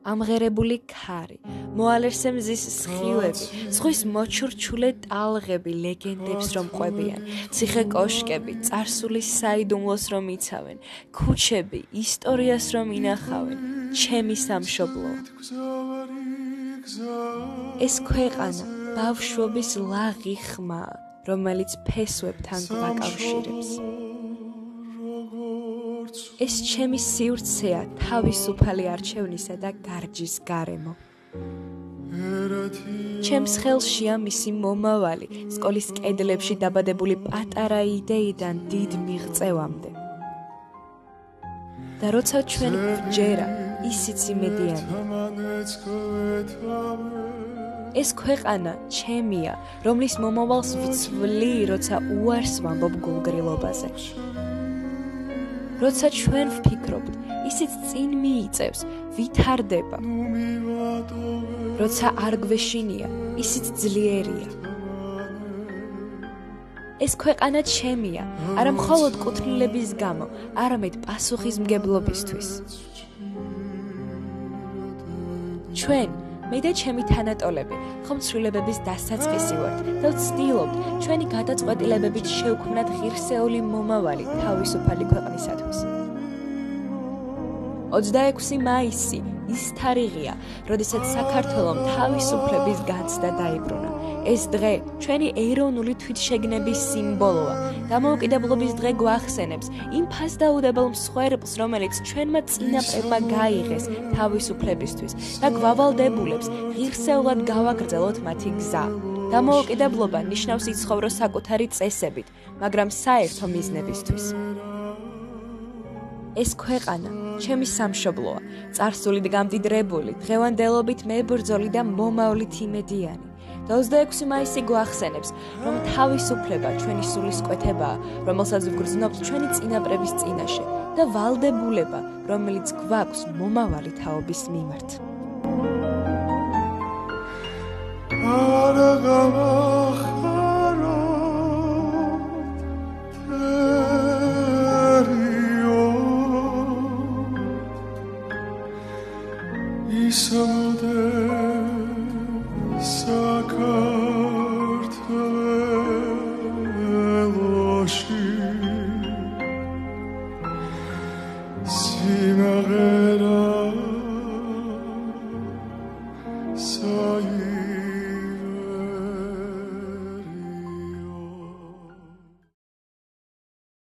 ამღერებული ქარი, მოალერსე მზის სხივები, ზღვის მოჩურჩულე ტალღები ლეგენდებს რომ ყვებიან, ციხე კოშკები, წარსულის საიდუმლოს რომ იცავენ, ქუჩები, ისტორიას რომ ინახავენ, ჩემი სამშობლო. ეს ქვეყანა ბავშვობის ლაღი ხმაა, რომელიც ფესვებთან გვაკავშირებს. ეს ჩემი სივრცეა თავისუფალი არჩევნისა და გარჯის გარემო. ჩემს ხელშია მისი მომავალი, სკოლის კედლებში დაბადებული პატარა იდეიდან დიდ მიღწევამდე. და როცა ჩვენ გვჯერა, ისიც იმედიანი. ეს ქვეყანა ჩემია, რომლის მომავალს ვცვლი, როცა უარს ვამბობ გულგრილობაზე. როცა ჩვენ ვფიქრობთ, ისიც წინ მიიწევს, ვითარდება. როცა არ გვეშინია, ისიც ძლიერია. ეს ქვეყანა ჩემია, არა მხოლოდ კუთვნილების გამო, არამედ პასუხისმგებლობისთვის. ჩვენ, მე და ჩემი თანატოლები, ხომ ცვლილებების დასაწყისი ვართ და ვცდილობთ ჩვენი გადაწყვეტილებებით შევქმნათ ღირსეული მომავალი თავისუფალი ქვეყნისათვის. 26 მაისი ის თარიღია, როდესაც საქართველომ თავისუფლების განცდა დაიბრუნა. ეს დღე ჩვენი ეროვნული თვითშეგნების სიმბოლოა. დამოუკიდებლობის დღე გვახსენებს იმ ფასდაუდებელ მსხვერპლს, რომელიც ჩვენმა წინაპრებმა გაიღეს თავისუფლებისთვის და გვავალდებულებს ღირსეულად გავაგრძელოთ მათი გზა. დამოუკიდებლობა ნიშნავს იცხოვროს საკუთარი წესებით, მაგრამ საერთო მიზნებისთვის. ეს ქვეყანა ჩემი სამშობლოა, წარსულით გამდიდრებული, დღევანდელობით მებრძოლი და მომავლით იმედიანი. და 26 მაისი გვახსენებს, რომ თავისუფლება ჩვენი სულის კვეთებაა, რომელსაც ვგრძნობთ ჩვენი წინაპრების წინაშე და ვალდებულება, რომელიც გვაქვს მომავალი თაობის მიმართ. Sai